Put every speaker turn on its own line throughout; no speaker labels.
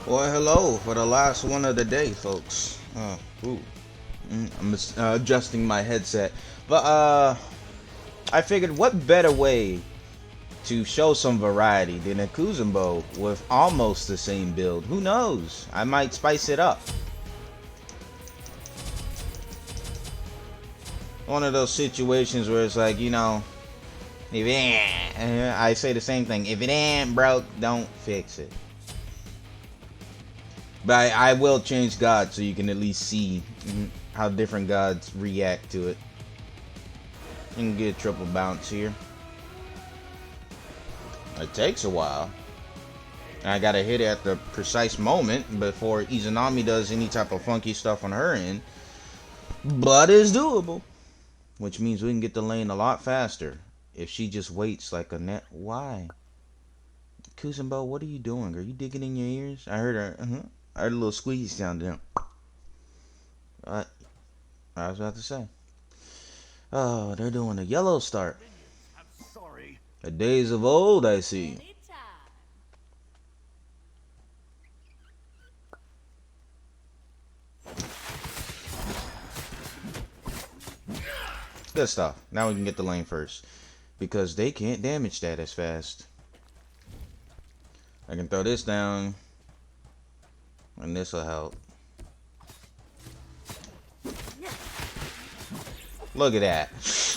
Well, hello for the last one of the day, folks. Ooh. I'm adjusting my headset. But, I figured what better way to show some variety than a Kuzumbo with almost the same build. Who knows? I might spice it up. One of those situations where it's like, if it ain't, I say the same thing. If it ain't broke, don't fix it. But I will change God so you can at least see how different gods react to it. You can get a triple bounce here. It takes a while. I gotta hit it at the precise moment before Izanami does any type of funky stuff on her end. But it's doable. Which means we can get the lane a lot faster if she just waits like a net. Why? Kuzumbo, what are you doing? Are you digging in your ears? I heard her. I heard a little squeeze sound down. I was about to say. Oh, they're doing a yellow start. The days of old, I see. Good stuff. Now we can get the lane first. Because they can't damage that as fast. I can throw this down. And this will help. Look at that.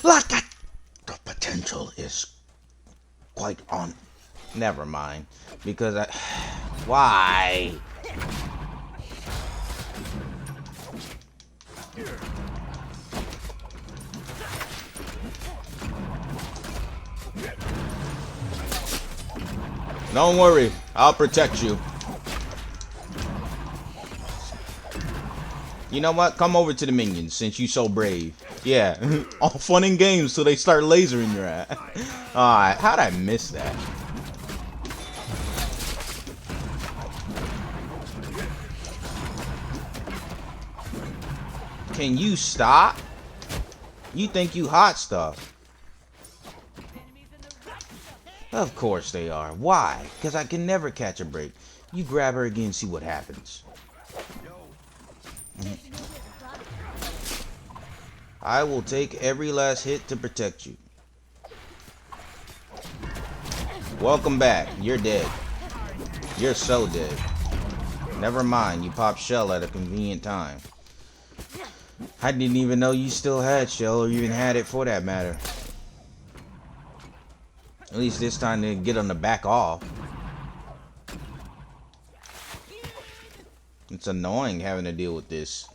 Look at the potential is quite on. Never mind. Because I... Why? Don't worry. I'll protect you. You know what? Come over to the minions since you so brave. Yeah. All fun and games till they start lasering your ass. Alright. How'd I miss that? Can you stop? You think you hot stuff. Of course they are. Why? Because I can never catch a break. You grab her again and see what happens. I will take every last hit to protect you. Welcome back. You're dead. You're so dead. Never mind. You popped Shell at a convenient time. I didn't even know you still had Shell or even had it for that matter. At least this time they get them to back off. It's annoying having to deal with this.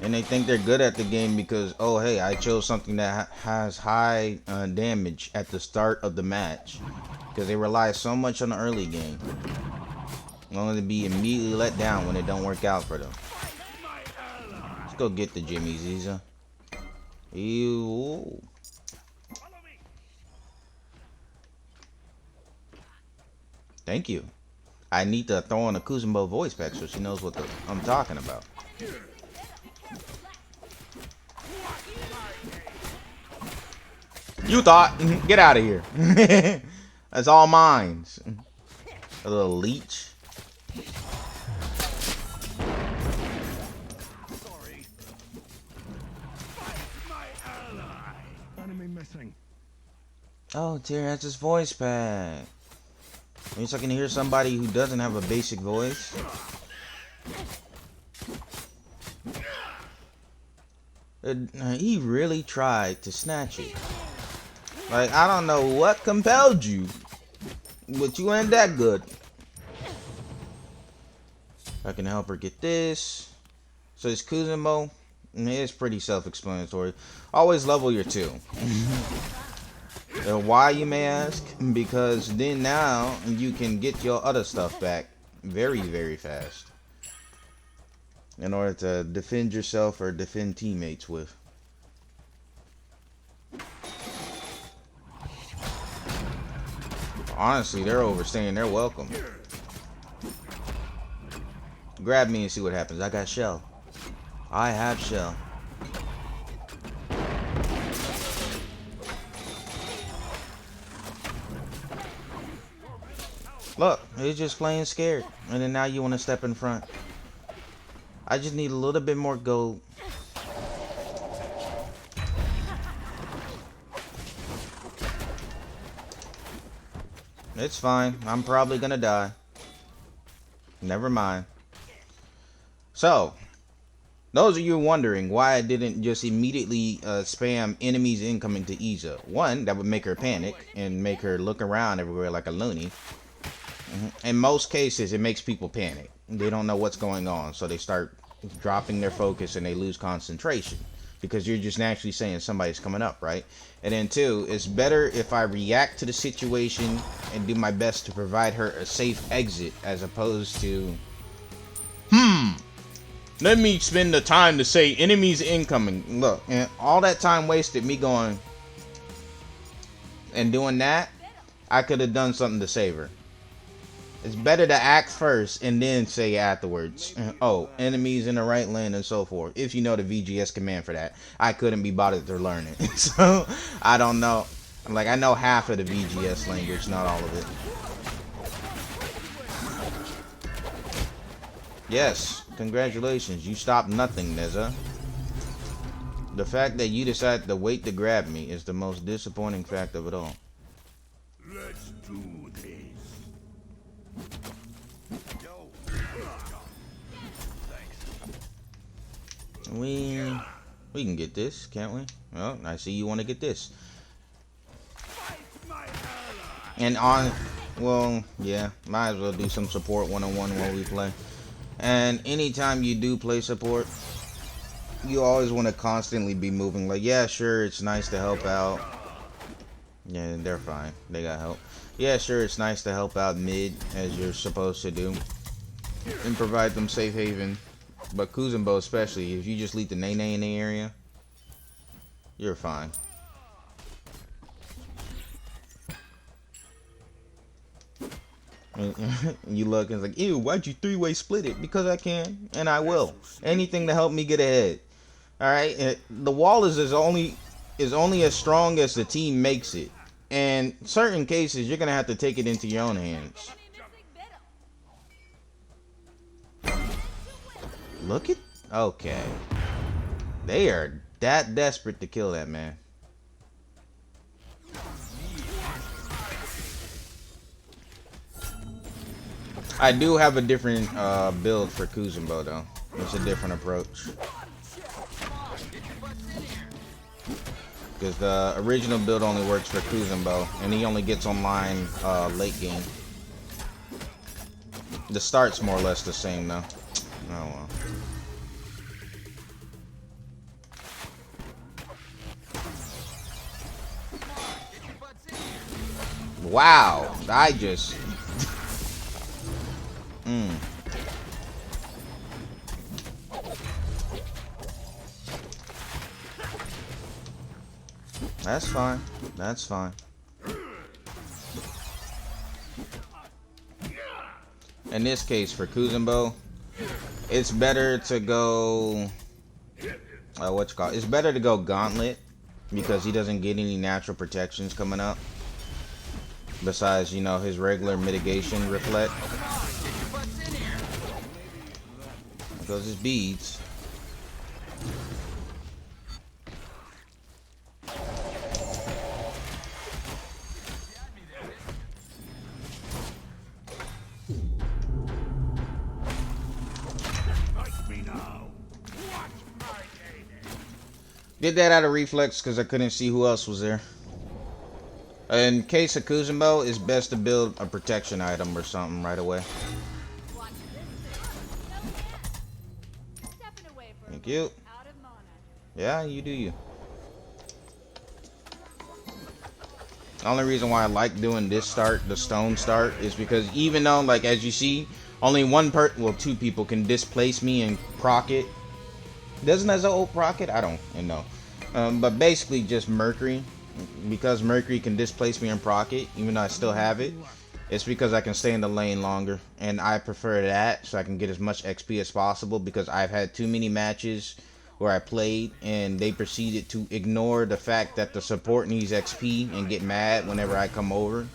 And they think they're good at the game because, oh hey, I chose something that has high damage at the start of the match. Because they rely so much on the early game. Only to be immediately let down when it don't work out for them. Let's go get the Jimmy Ziza. Ew. Thank you. I need to throw on a Kuzumbo voice pack so she knows what I'm talking about. You thought? Get out of here. That's all mine. A little leech. Oh dear, that's his voice pack. Means I can hear somebody who doesn't have a basic voice. He really tried to snatch it. Like, I don't know what compelled you, but you ain't that good. I can help her get this. So it's Kuzumbo. It's pretty self-explanatory. Always level your 2. Why, you may ask? Because then now you can get your other stuff back very, very fast. In order to defend yourself or defend teammates with. Honestly, they're overstaying their welcome. Grab me and see what happens. I got Shell. I have Shell. Look, he's just playing scared. And then now you want to step in front. I just need a little bit more gold. It's fine. I'm probably gonna die. Never mind. So, those of you wondering why I didn't just immediately spam enemies incoming to Iza. One, that would make her panic and make her look around everywhere like a loony. In most cases, it makes people panic. They don't know what's going on, so they start dropping their focus and they lose concentration. Because you're just naturally saying somebody's coming up, right? And then two, it's better if I react to the situation and do my best to provide her a safe exit as opposed to, let me spend the time to say enemies incoming. Look, and all that time wasted me going and doing that, I could have done something to save her. It's better to act first and then say afterwards, oh, enemies in the right lane and so forth. If you know the VGS command for that. I couldn't be bothered to learn it. So, I don't know. Like, I know half of the VGS language, not all of it. Yes, congratulations. You stopped nothing, Neza. The fact that you decided to wait to grab me is the most disappointing fact of it all.
Let's do this.
We can get this, can't we? Well, I see you want to get this. And well, yeah, might as well do some support one-on-one while we play. And anytime you do play support, you always want to constantly be moving. Like, yeah, sure, it's nice to help out. Yeah, they're fine. They got help. Yeah, sure, it's nice to help out mid, as you're supposed to do. And provide them safe haven. But Kuzenbo especially, if you just leave the Nene in the area, you're fine. You look and it's like, ew, why'd you three-way split it? Because I can, and I will. Anything to help me get ahead. Alright, the wall is only as strong as the team makes it. And certain cases, you're going to have to take it into your own hands. Look at... Okay. They are that desperate to kill that man. I do have a different build for Kuzenbo, though. It's a different approach. Because the original build only works for Kuzenbo, and he only gets online late game. The start's more or less the same, though. Oh, well. Wow, I just... That's fine. That's fine. In this case, for Kuzenbo, it's better to go... It's better to go Gauntlet, because he doesn't get any natural protections coming up. Besides, you know, his regular mitigation reflect. Because his beads. Did that out of reflex because I couldn't see who else was there. In case of Kuzenbo, it's best to build a protection item or something right away. Thank you. Yeah, you do you. The only reason why I like doing this start, the stone start, is because even though, like, as you see, only two people can displace me and proc it. Doesn't as an old proc it? I don't know. But basically just Mercury. Because Mercury can displace me and proc it, even though I still have it, it's because I can stay in the lane longer. And I prefer that, so I can get as much XP as possible, because I've had too many matches where I played and they proceeded to ignore the fact that the support needs XP and get mad whenever I come over.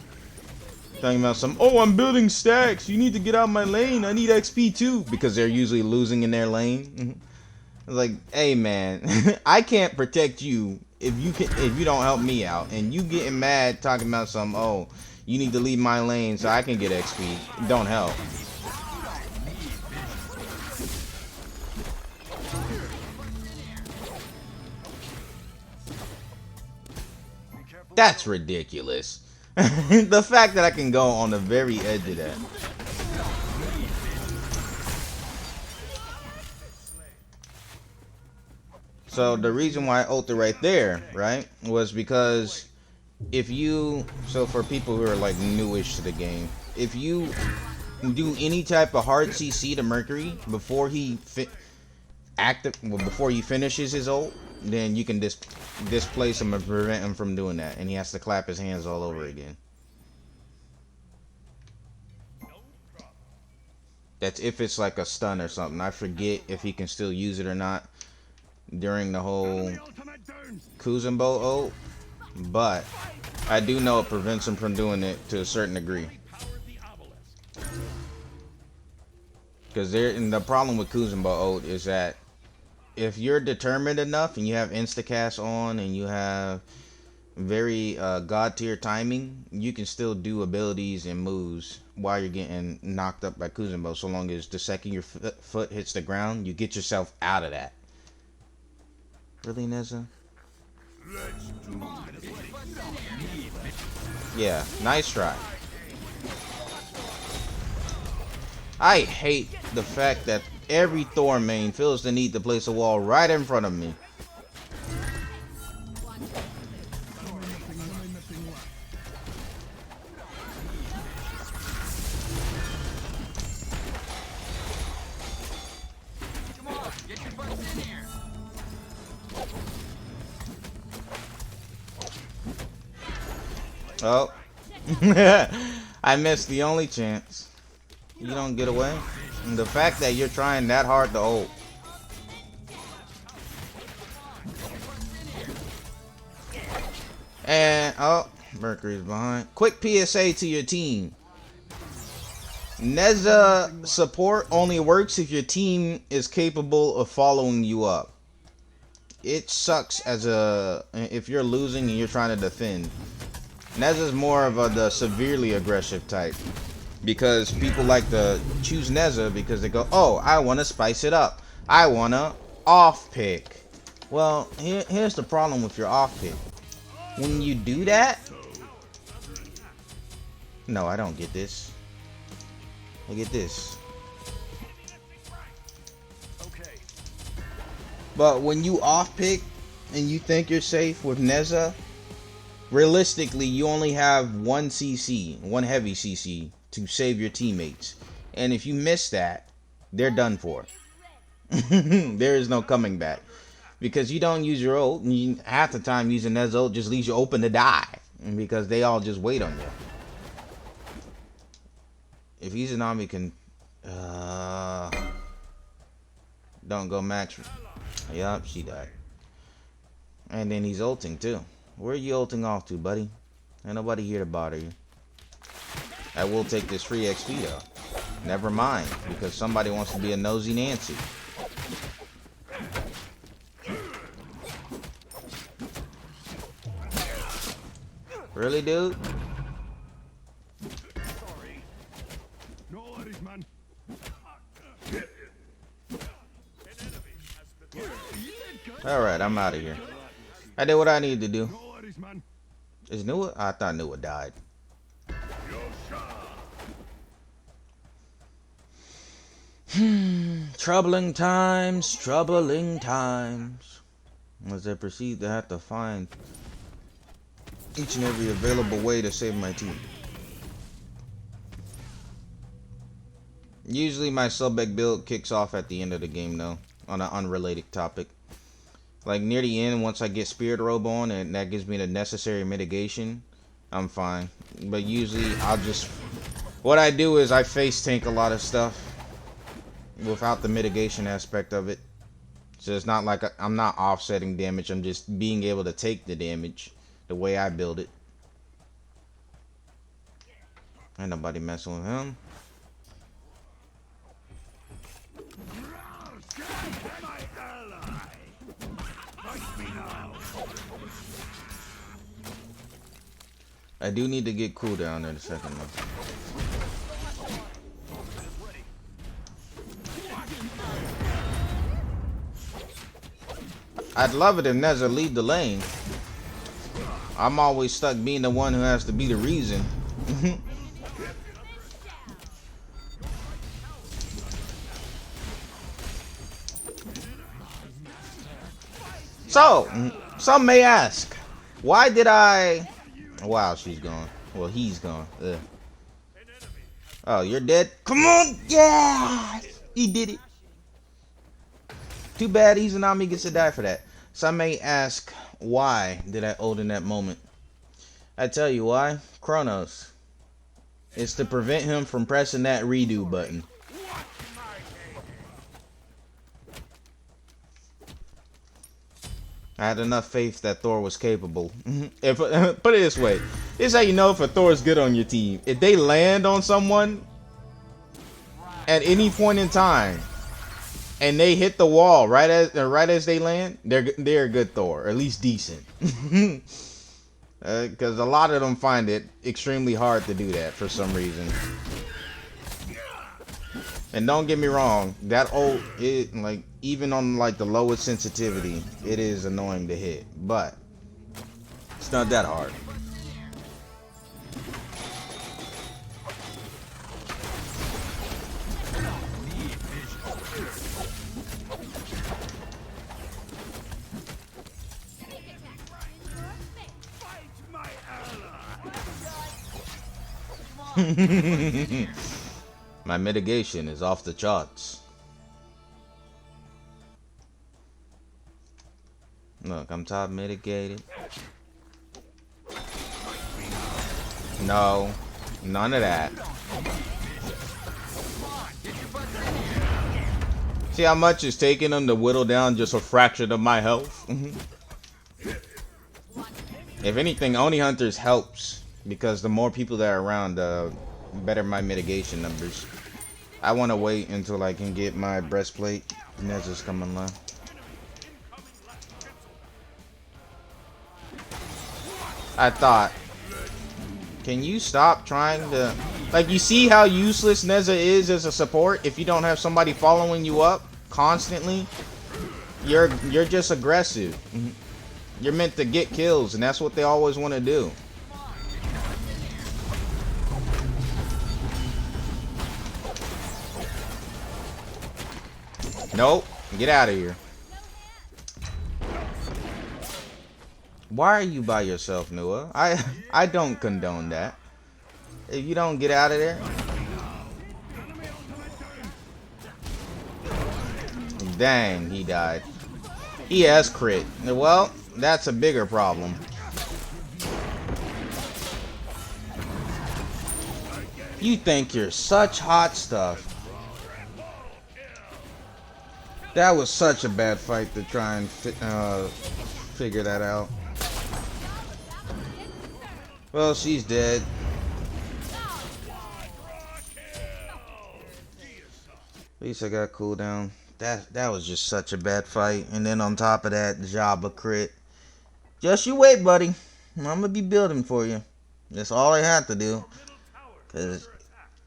Talking about some, oh, I'm building stacks. You need to get out my lane. I need XP too. Because they're usually losing in their lane. It's like, hey man, I can't protect you if you don't help me out. And you getting mad talking about some, oh, you need to leave my lane so I can get XP. Don't help. That's ridiculous. The fact that I can go on the very edge of that. So the reason why I ulted right there, right, was because if you, so for people who are like newish to the game, if you do any type of hard CC to Mercury before he before he finishes his ult, then you can displace him and prevent him from doing that, and he has to clap his hands all over again. That's if it's like a stun or something. I forget if he can still use it or not during the whole Kuzenbo ult, but I do know it prevents him from doing it to a certain degree. Because the problem with Kuzenbo ult is that if you're determined enough and you have instacast on and you have very god tier timing, you can still do abilities and moves while you're getting knocked up by Kuzenbo, so long as the second your foot hits the ground, you get yourself out of that. Really, Neza? Yeah, nice try. I hate the fact that every Thor main feels the need to place a wall right in front of me. Oh. I missed the only chance. You don't get away. And the fact that you're trying that hard to ult. And, oh, Mercury's behind. Quick PSA to your team. Neza support only works if your team is capable of following you up. It sucks if you're losing and you're trying to defend. Neza's more of the severely aggressive type, because people like to choose Neza because they go, oh, I want to spice it up. I want to off pick. Well, here's the problem with your off pick. When you do that, no, I don't get this. I get this. But when you off pick and you think you're safe with Neza, realistically, you only have one CC, one heavy CC to save your teammates. And if you miss that, they're done for. There is no coming back. Because you don't use your ult, and half the time using Neza ult just leaves you open to die. Because they all just wait on you. If Izanami can... don't go max. Yup, she died. And then he's ulting too. Where are you ulting off to, buddy? Ain't nobody here to bother you. I will take this free XP though. Never mind, because somebody wants to be a nosy Nancy. Really, dude?
Sorry. No worries, man.
Alright, I'm out of here. I did what I needed to do.
No worries, man.
Is Nua? I thought Nua died. Troubling times, troubling times. As I proceed to have to find each and every available way to save my team. Usually my Sobek build kicks off at the end of the game though, on an unrelated topic. Like near the end, once I get Spirit Robe on and that gives me the necessary mitigation, I'm fine. But usually what I do is I face tank a lot of stuff without the mitigation aspect of it. So it's not like I'm not offsetting damage, I'm just being able to take the damage the way I build it. Ain't nobody messing with him.
My ally. Fight me now.
I do need to get cooldown in a second though. I'd love it if Nezza lead the lane. I'm always stuck being the one who has to be the reason. So, some may ask, why did I... Wow, she's gone. Well, he's gone. Ugh. Oh, you're dead? Come on! Yeah! He did it. Too bad Izanami gets to die for that. Some may ask, why did I ult in that moment? I tell you why. Chronos. It's to prevent him from pressing that redo button. I had enough faith that Thor was capable. If put it this way, this is how you know if a Thor is good on your team. If they land on someone at any point in time, and they hit the wall right as they land, they're a good Thor, or at least decent. Because a lot of them find it extremely hard to do that for some reason. And don't get me wrong, that ult, like, even on like the lowest sensitivity, it is annoying to hit, but it's not that hard. My mitigation is off the charts. Look, I'm top mitigated. No, none of that. See how much it's taking them to whittle down just a fraction of my health? If anything, Oni Hunters helps, because the more people that are around, the better my mitigation numbers. I want to wait until I can get my breastplate. Nezza's coming low. I thought, can you stop trying to, like, you see how useless Nezza is as a support if you don't have somebody following you up constantly? You're just aggressive. You're meant to get kills, and that's what they always want to do. Nope. Get out of here. Why are you by yourself, Noah? I don't condone that. If you don't get out of there. Dang, he died. He has crit. Well, that's a bigger problem. You think you're such hot stuff. That was such a bad fight to try and figure that out. Well, she's dead. At least I got cooldown. That was just such a bad fight. And then on top of that, Jabba crit. Just you wait, buddy. I'm gonna be building for you. That's all I have to do. Cause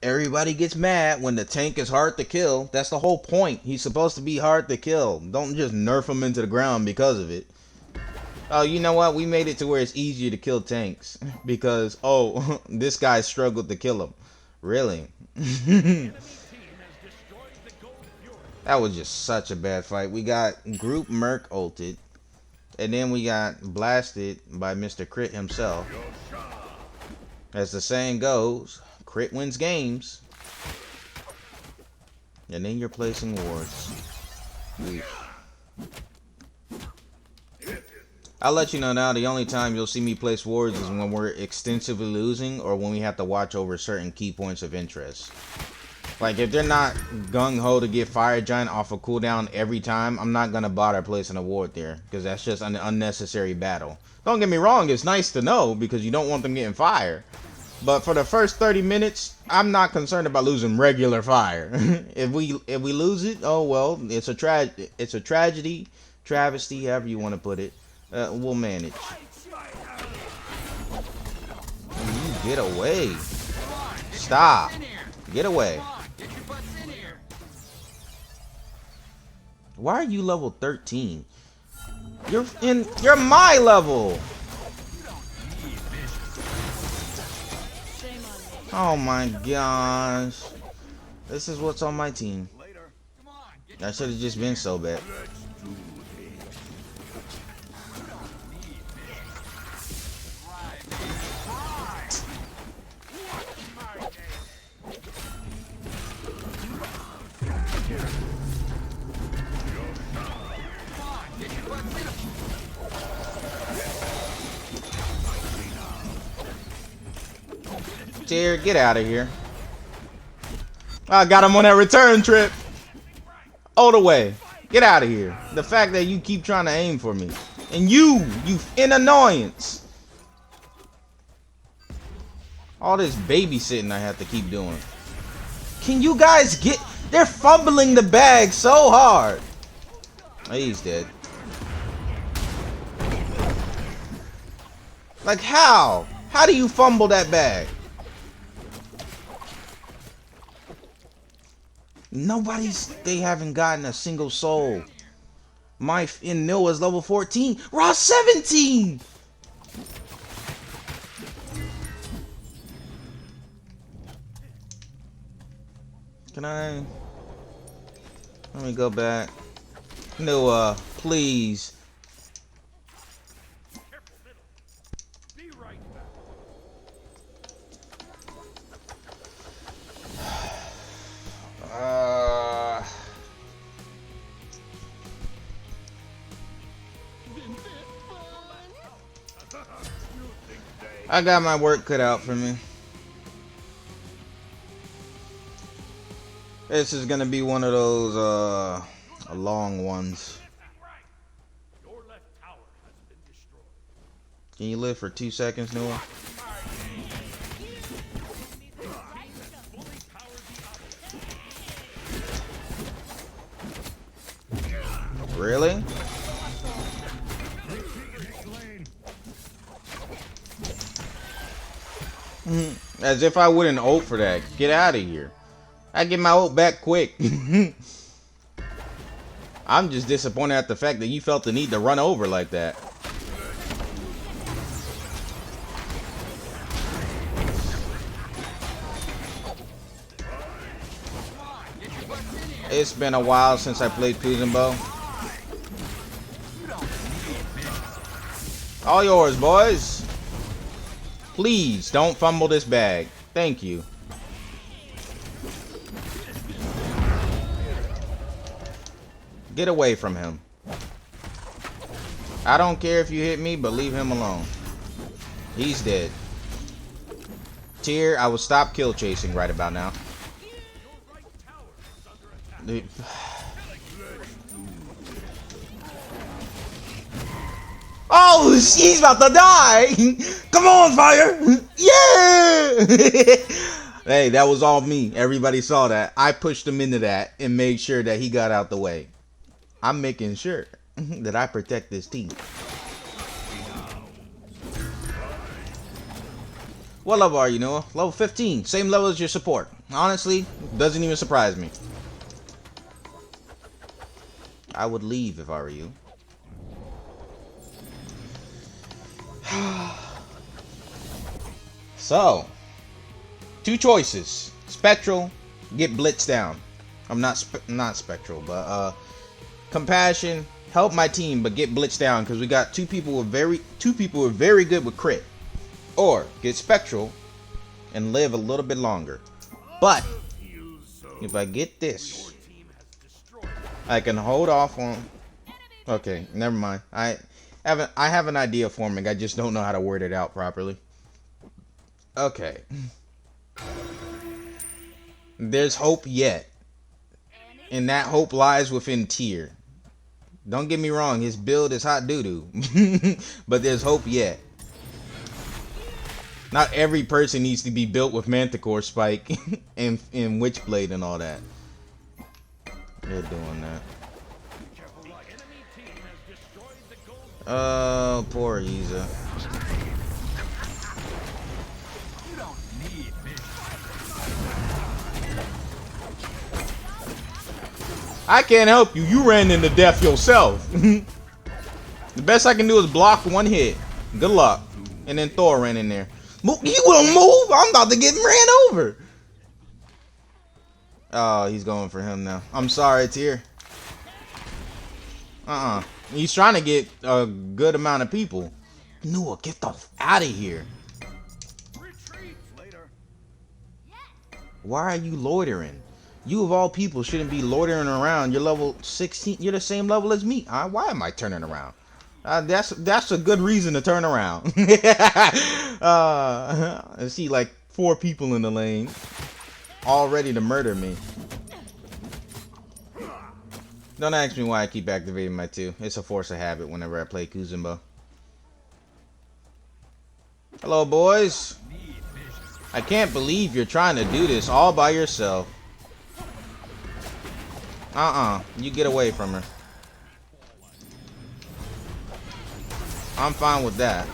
everybody gets mad when the tank is hard to kill. That's the whole point. He's supposed to be hard to kill. Don't just nerf him into the ground because of it. Oh, you know what? We made it to where it's easier to kill tanks. Because, oh, this guy struggled to kill him. Really? That was just such a bad fight. We got Group Merc ulted. And then we got blasted by Mr. Crit himself. As the saying goes, Crit wins games. And then you're placing wards. I'll let you know now, the only time you'll see me place wards is when we're extensively losing or when we have to watch over certain key points of interest. Like, if they're not gung-ho to get Fire Giant off of cooldown every time, I'm not going to bother placing a ward there, because that's just an unnecessary battle. Don't get me wrong, it's nice to know, because you don't want them getting fire. But for the first 30 minutes, I'm not concerned about losing regular fire. if we lose it, oh well, it's a tragedy, travesty, however you want to put it. We'll manage. You get away. Stop. Get away. Why are you level 13? You're my level. Oh my gosh. This is what's on my team. I should have just been so bad. Tyr, get out of here. I got him on that return trip. All the way. Get out of here. The fact that you keep trying to aim for me. And you an annoyance. All this babysitting I have to keep doing. Can you guys get... They're fumbling the bag so hard. Oh, he's dead. Like how? How do you fumble that bag? They haven't gotten a single soul. My Nil is level 14. Raw 17! Can I... Let me go back. Noah, please. I got my work cut out for me. This is gonna be one of those long ones. Can you live for 2 seconds, Noah? Really? As if I wouldn't ult for that. Get out of here. I get my ult back quick. I'm just disappointed at the fact that you felt the need to run over like that. It's been a while since I played Kuzenbo. All yours, boys. Please don't fumble this bag. Thank you. Get away from him. I don't care if you hit me, but leave him alone. He's dead. Tyr, I will stop kill chasing right about now. Oh, she's about to die! Come on, fire! Yeah! Hey, that was all me. Everybody saw that. I pushed him into that and made sure that he got out the way. I'm making sure that I protect this team. What level are you, Noah? Level 15. Same level as your support. Honestly, doesn't even surprise me. I would leave if I were you. So, 2 choices. Spectral, get blitzed down. I'm not Spectral, but Compassion, help my team, but get blitzed down because we got two people who are very good with crit. Or get Spectral and live a little bit longer. But if I get this, I can hold off on. Okay, never mind. I have an idea forming. I just don't know how to word it out properly. Okay. There's hope yet. And that hope lies within Tyr. Don't get me wrong, his build is hot doo-doo. But there's hope yet. Not every person needs to be built with Manticore Spike and Witchblade and all that. They're doing that. Oh, poor Iza. I can't help you. You ran into death yourself. The best I can do is block one hit. Good luck. And then Thor ran in there. You will move? I'm about to get ran over. Oh, he's going for him now. I'm sorry, Tyr. He's trying to get a good amount of people. Noah, get the f out of here. Why are you loitering? You of all people shouldn't be loitering around. You're level 16. You're the same level as me. Why am I turning around? That's a good reason to turn around. I see like 4 people in the lane, all ready to murder me. Don't ask me why I keep activating my 2. It's a force of habit whenever I play Kuzenbo. Hello, boys. I can't believe you're trying to do this all by yourself. You get away from her. I'm fine with that.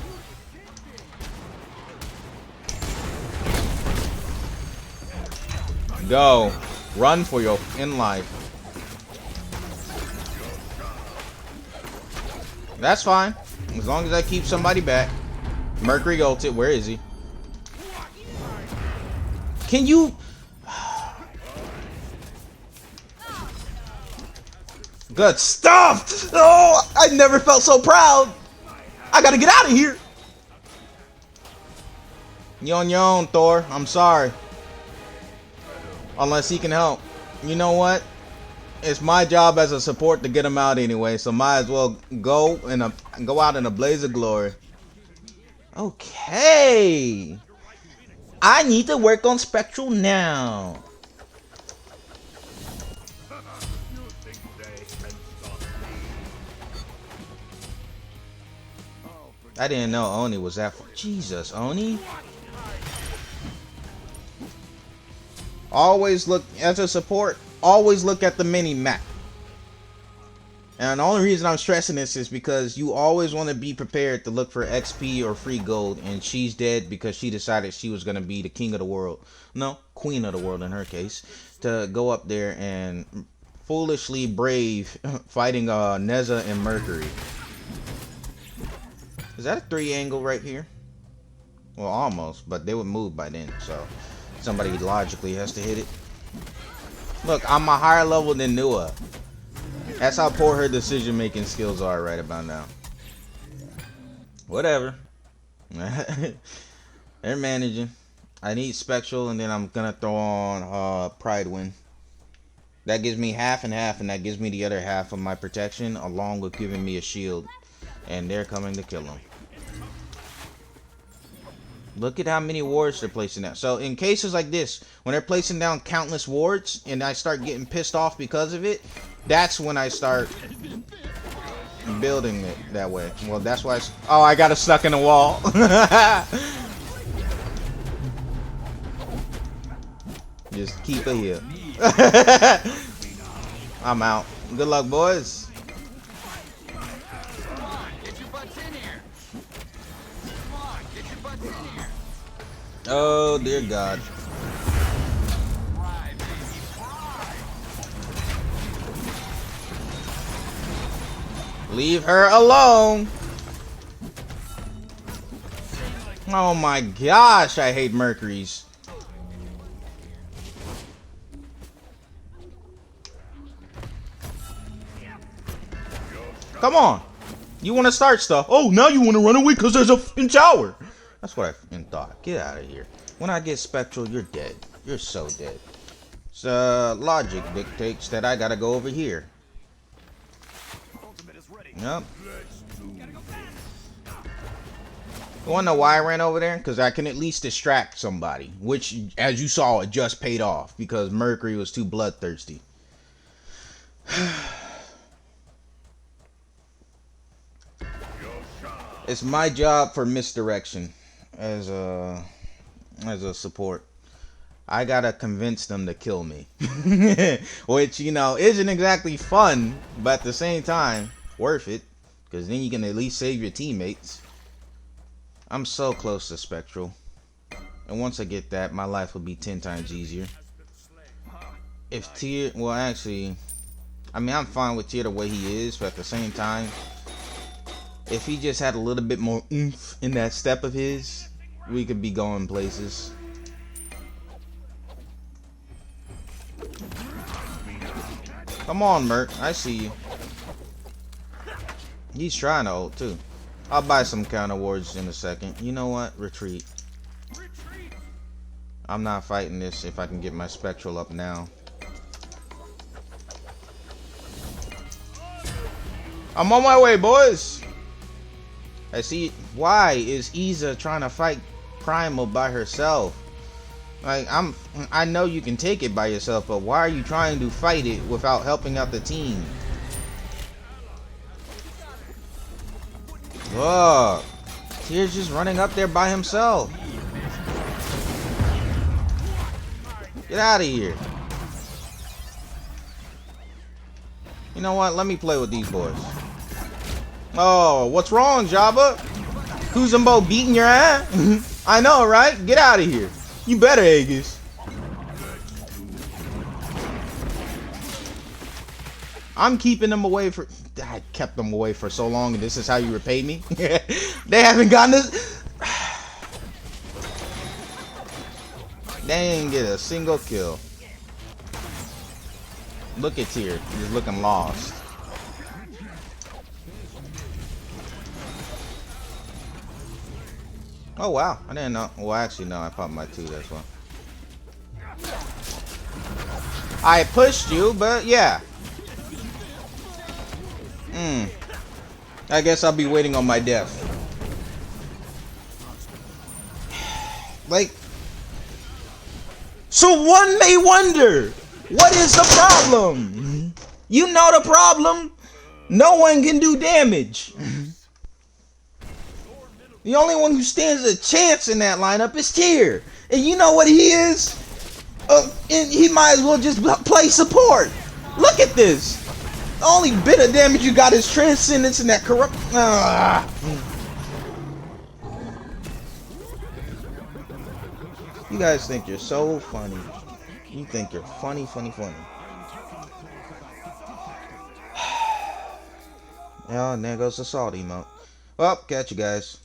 Go. Run for your in life. That's fine. As long as I keep somebody back. Mercury ulted. Where is he? Can you... Good stuff! Oh, I never felt so proud. I gotta get out of here. You on your own, Thor. I'm sorry. Unless he can help. You know what? It's my job as a support to get him out anyway, so might as well go out in a blaze of glory. Okay. I need to work on Spectral now. I didn't know Oni was that. Jesus, Oni. Always look, as a support, always look at the mini map. And the only reason I'm stressing this is because you always want to be prepared to look for XP or free gold, and she's dead because she decided she was going to be the king of the world. No, queen of the world in her case. To go up there and foolishly brave fighting Neza and Mercury. Is that a 3 angle right here? Well, almost, but they would move by then, so somebody logically has to hit it. Look, I'm a higher level than Nua. That's how poor her decision-making skills are right about now. Whatever. They're managing. I need Spectral, and then I'm gonna throw on Pride Wind. That gives me half and half, and that gives me the other half of my protection, along with giving me a shield. And they're coming to kill him. Look at how many wards they're placing down. So in cases like this, when they're placing down countless wards and I start getting pissed off because of it, that's when I start building it that way. Well, that's why oh, I got stuck in the wall. Just keep it here. I'm out. Good luck, boys. Oh, dear God. Leave her alone. Oh my gosh, I hate Mercury's. Come on. You want to start stuff. Oh, now you want to run away because there's a f***ing tower. That's what I thought. Get out of here. When I get Spectral, you're dead. You're so dead. So, logic dictates that I gotta go over here. Yep. You wanna know why I ran over there? Because I can at least distract somebody. Which, as you saw, it just paid off. Because Mercury was too bloodthirsty. It's my job for misdirection. as a support. I gotta convince them to kill me, which you know isn't exactly fun, but at the same time worth it, because then you can at least save your teammates. I'm so close to Spectral, and once I get that, my life will be 10 times easier. If Tyr, well, actually, I mean, I'm fine with Tyr the way he is, but at the same time, if he just had a little bit more oomph in that step of his, we could be going places. Come on, Mert. I see you. He's trying to ult, too. I'll buy some counter wards in a second. You know what? Retreat. I'm not fighting this if I can get my Spectral up now. I'm on my way, boys. I see. Why is Iza trying to fight Primal by herself? Like, I know you can take it by yourself, but why are you trying to fight it without helping out the team? Look, Tyr's just running up there by himself. Get out of here. You know what? Let me play with these boys. Oh, what's wrong, Jabba? Kuzumbo beating your ass? I know, right? Get out of here. You better, Aegis. I'm keeping them away for... I kept them away for so long, and this is how you repay me? They haven't gotten this... They didn't get a single kill. Look at Tyr. He's looking lost. Oh wow, I didn't know. Well, actually, no, I popped my 2, that's why. I pushed you, but yeah. I guess I'll be waiting on my death. Like, so one may wonder, what is the problem? You know the problem. No one can do damage. The only one who stands a chance in that lineup is Tyr. And you know what he is? And he might as well just play support. Look at this. The only bit of damage you got is Transcendence and that corrupt... You guys think you're so funny. You think you're funny, funny, funny. Yeah, and there goes the salt emote. Well, catch you guys.